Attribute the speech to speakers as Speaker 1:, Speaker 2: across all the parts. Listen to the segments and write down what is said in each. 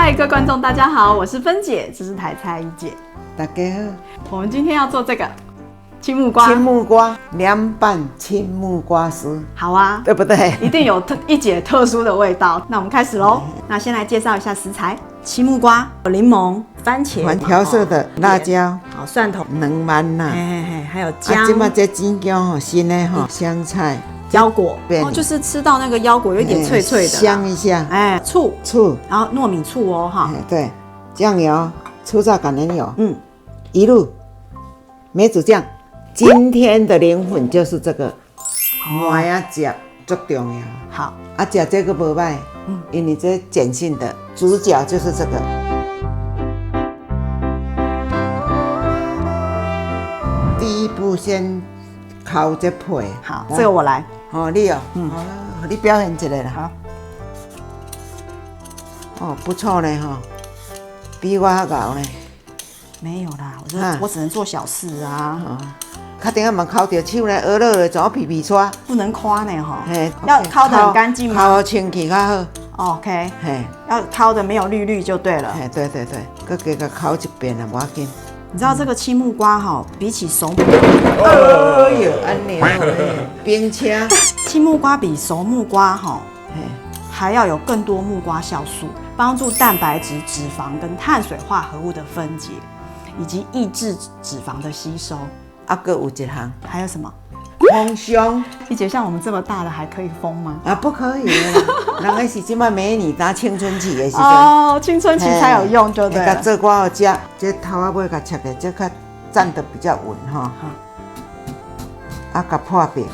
Speaker 1: 嗨，各位观众，大家好，我是芬姐，这是台菜一姐。
Speaker 2: 大家好，
Speaker 1: 我们今天要做这个青木瓜。
Speaker 2: 青木瓜凉拌青木瓜丝，
Speaker 1: 好啊，
Speaker 2: 对不对？
Speaker 1: 一定有一姐特殊的味道。那我们开始喽。那先来介绍一下食材：青木瓜、柠檬、番茄、
Speaker 2: 调色的辣椒、
Speaker 1: 好蒜头、
Speaker 2: 两万啦，
Speaker 1: 还有姜。
Speaker 2: 即马这井姜吼，新的吼，香菜、
Speaker 1: 腰果，就是吃到那个腰果有一点脆脆的，
Speaker 2: 香一下。醋，
Speaker 1: 然后糯米醋哦，哈，
Speaker 2: 对，酱油、粗榨橄榄油，一路梅子酱。今天的灵魂就是这个，麻呀酱最重要。
Speaker 1: 好，
Speaker 2: 吃这个不歹，因为这碱性的主角就是这个。第一步先烤这皮。
Speaker 1: 好，这个我来。
Speaker 2: 哦，你哦，你表演一下啦。
Speaker 1: 好。
Speaker 2: 哦，不错呢哈，比我还熬呢。
Speaker 1: 没有啦，我只能做小事啊。
Speaker 2: 较顶下嘛烤到手呢，鹅肉的怎皮皮刷？
Speaker 1: 不能夸呢哈，要烤得很干净吗？
Speaker 2: 烤好清气较好。
Speaker 1: OK， 要烤得没有绿绿就对了。
Speaker 2: 对，搁加个烤一遍啊，无要紧。
Speaker 1: 你知道这个青木瓜哈，比起熟木瓜，
Speaker 2: 哎呦，安尼哦，冰车。
Speaker 1: 青木瓜比熟木瓜哈，还要有更多木瓜酵素，帮助蛋白质、脂肪跟碳水化合物的分解，以及抑制脂肪的吸收。
Speaker 2: 搁有一项，
Speaker 1: 还有什么？
Speaker 2: 丰胸。
Speaker 1: 一姐，像我们这么大的还可以丰吗？
Speaker 2: 不可以啦，人家是即摆美女打青春期的时阵。
Speaker 1: 哦，青春期才有用，就对了。
Speaker 2: 甲做我有食，这头仔尾甲切的，这较站得比较稳哈。甲破饼，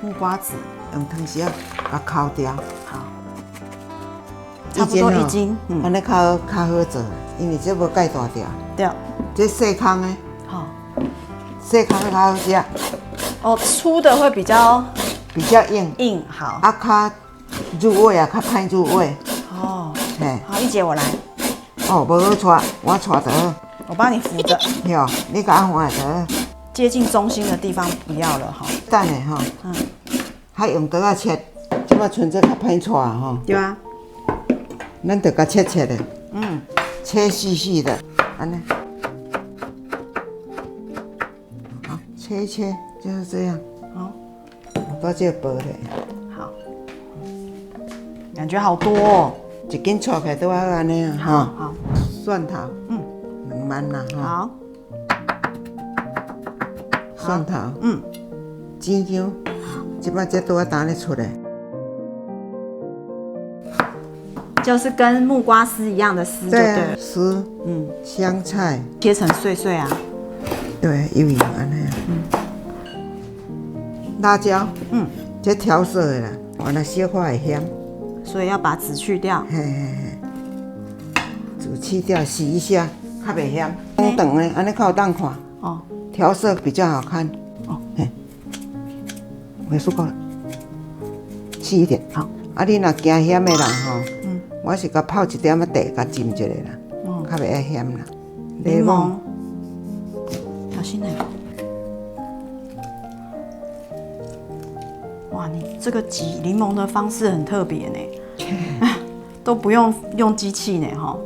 Speaker 1: 木瓜籽
Speaker 2: 用汤匙甲烤掉。
Speaker 1: 好，差不多1斤。
Speaker 2: 安尼较好做，因为这无介大条。
Speaker 1: 对。
Speaker 2: 这细空的。好。细空的较好食。
Speaker 1: 哦，粗的会比较硬，好。
Speaker 2: 较入味较歹入味。
Speaker 1: 哦。好，一姐我来。
Speaker 2: 无好带，我带得好。
Speaker 1: 我帮你扶着。
Speaker 2: 哟，你甲我换得。
Speaker 1: 接近中心的地方不要了哈。
Speaker 2: 等下哈。还用刀仔切，即摆剩这较歹带吼。
Speaker 1: 对啊。
Speaker 2: 咱就甲切的。切细细的，安尼。切就是这样。好，我把这个剥了。
Speaker 1: 好，感觉好多哦。
Speaker 2: 一斤炒起来都要安尼啊。
Speaker 1: 好。
Speaker 2: 蒜头，2万啦哈。
Speaker 1: 好。
Speaker 2: 蒜头，井姜，即摆这都要打咧出来。
Speaker 1: 就是跟木瓜丝一样的丝就对了。
Speaker 2: 丝，香菜
Speaker 1: 切成碎碎啊。
Speaker 2: 对，有安尼。辣椒，这调色的啦，完了小可会咸，
Speaker 1: 所以要把籽去掉。
Speaker 2: 籽去掉，洗一下，较袂咸。长长的，安尼较有当看。调色比较好看。没说过了，细一点。好。你若惊咸的人吼，我是甲泡一点仔茶，甲浸一下啦，较袂爱咸啦。
Speaker 1: 柠檬。小心点。哇，你这个挤柠檬的方式很特别呢，都不用机器呢哈。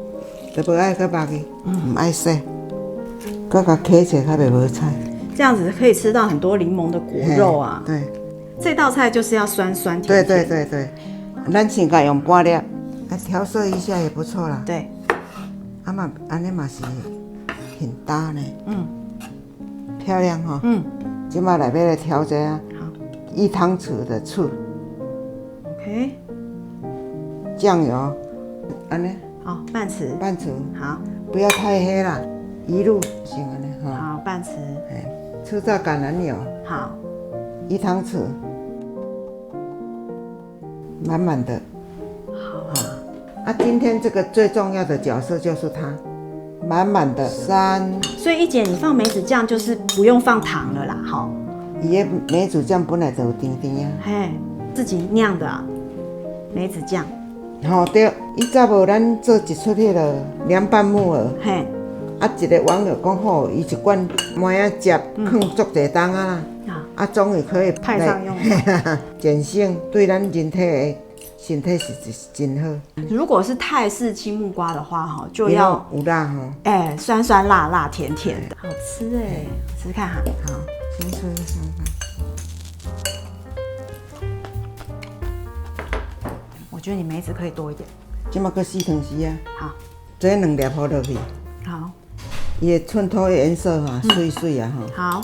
Speaker 2: 都不爱搁肉去，唔爱洗，搁甲揢起来较袂无菜。
Speaker 1: 这样子可以吃到很多柠檬的果肉啊。
Speaker 2: 对。
Speaker 1: 这道菜就是要酸酸甜甜。
Speaker 2: 对，咱先甲用半粒，调色一下也不错啦。
Speaker 1: 对。
Speaker 2: 嘛，安尼嘛是很搭呢。漂亮哈。即马内面来调一下。好。1汤匙的醋。
Speaker 1: OK。
Speaker 2: 酱油，安尼。
Speaker 1: 好，半匙。好。
Speaker 2: 不要太黑啦，一路行安尼哈。
Speaker 1: 好，半匙。
Speaker 2: 粗榨橄榄油。
Speaker 1: 好。
Speaker 2: 1汤匙。满满的。好。今天这个最重要的角色就是它。满满的3，
Speaker 1: 所以一姐你放梅子酱就是不用放糖了啦，哈。
Speaker 2: 伊个梅子酱本来就有甜甜啊。
Speaker 1: 自己酿的梅子酱。
Speaker 2: 对，伊早无咱做一出迄个凉拌木耳。一个网友讲好，伊一罐麻仔汁放足侪冬啊啦，终于可以
Speaker 1: 派上用场。
Speaker 2: 碱性对咱人体的身体是真好。
Speaker 1: 如果是泰式青木瓜的话，哈，就要
Speaker 2: 有辣吼。
Speaker 1: 酸酸辣辣甜甜的，好吃哎，试试看哈。
Speaker 2: 好，先吃看看。
Speaker 1: 我觉得你梅子可以多一点。
Speaker 2: 即马搁四汤匙啊。
Speaker 1: 好，
Speaker 2: 这2粒放落去。
Speaker 1: 好。
Speaker 2: 伊的寸头的颜色哈，水水啊吼。
Speaker 1: 好，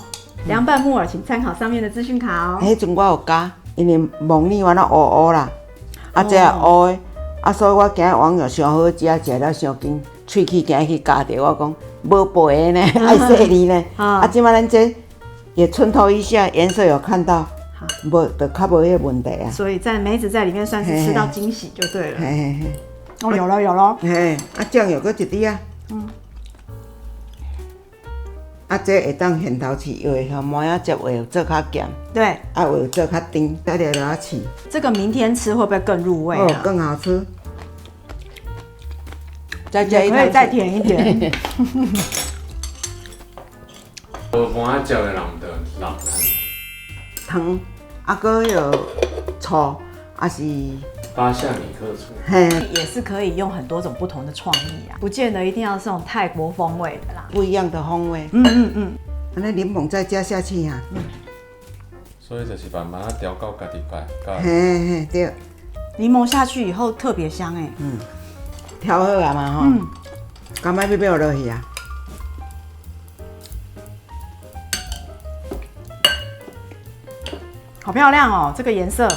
Speaker 1: 凉拌木耳，请参考上面的资讯卡哦。
Speaker 2: 迄阵我有加，因为梦里原来乌乌啦，啊这乌的，啊所以我今日网友上好食，食了伤紧，喙齿今日去咬着，我讲无肥的呢，爱细腻呢。啊，即摆咱这也寸头一下，颜色有看到，无就较无迄个问题啊。
Speaker 1: 所以在梅子在里面算是吃到惊喜就对了。
Speaker 2: 嘿嘿嘿。
Speaker 1: 哦，有了有了。
Speaker 2: 嘿，啊酱油搁一滴啊。啊，这会当现头饲，又会互麻仔汁会做较咸，
Speaker 1: 对，
Speaker 2: 啊会做较甜，再来就要饲。
Speaker 1: 这个明天吃会不会更入味啊？
Speaker 2: 哦，更好吃。再加一
Speaker 1: 可以再甜一点。
Speaker 3: 无麻仔汁的人就老
Speaker 2: 糖，啊，搁有醋，啊是
Speaker 3: 巴夏米克醋，
Speaker 2: 嘿，
Speaker 1: 也是可以用很多种不同的创意啊，不见得一定要是这种泰国风味的啦。
Speaker 2: 不一样的风味。安尼柠檬再加下去啊。
Speaker 3: 所以就是慢慢调到家己摆。
Speaker 2: 嘿嘿对，
Speaker 1: 柠檬下去以后特别香哎。
Speaker 2: 调好啊嘛吼。干麦要落落去啊。
Speaker 1: 好漂亮哦，这个颜色，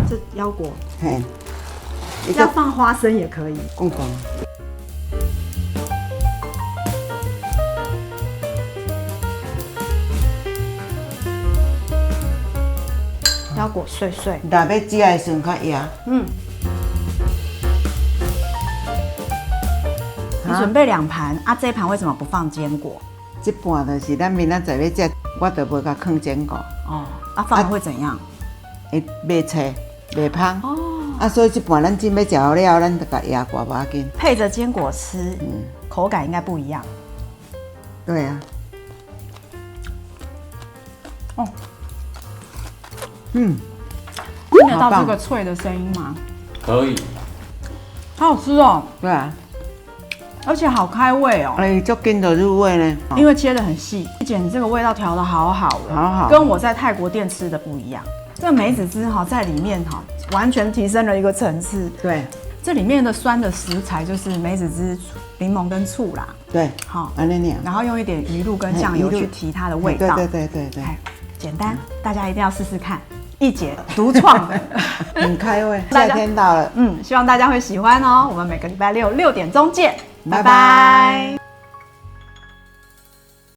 Speaker 1: 这腰果。
Speaker 2: 嘿，
Speaker 1: 要放花生也可以。
Speaker 2: 讲讲。
Speaker 1: 腰果碎碎。
Speaker 2: 若要食的时阵较野。
Speaker 1: 你准备2盘啊，这一盘为什么不放坚果？
Speaker 2: 这盘就是咱明仔载要食，我就无甲放坚果。
Speaker 1: 哦，啊放了会怎样？
Speaker 2: 会袂脆，袂芳。哦。啊，所以这盘咱真要食好了，咱就甲压挂无要紧。
Speaker 1: 配着坚果吃，口感应该不一样。
Speaker 2: 对啊。
Speaker 1: 哦。
Speaker 2: 听
Speaker 1: 得到这个脆的声音吗？
Speaker 3: 可以。
Speaker 1: 好好吃哦。
Speaker 2: 对啊。
Speaker 1: 而且好开胃哦。
Speaker 2: 哎，足紧就入味呢。
Speaker 1: 因为切得很细，姐你这个味道调得好好的，
Speaker 2: 好好，
Speaker 1: 跟我在泰国店吃的不一样。这个梅子汁哈在里面哈，完全提升了一个层次。
Speaker 2: 对，
Speaker 1: 这里面的酸的食材就是梅子汁、柠檬跟醋啦。
Speaker 2: 对，
Speaker 1: 好，
Speaker 2: 安尼样。
Speaker 1: 然后用一点鱼露跟酱油去提它的味道。
Speaker 2: 对。
Speaker 1: 简单，大家一定要试试看。一姐独创的，
Speaker 2: 很开胃。夏天到了，
Speaker 1: 希望大家会喜欢哦。我们每个礼拜六6点钟见，拜拜。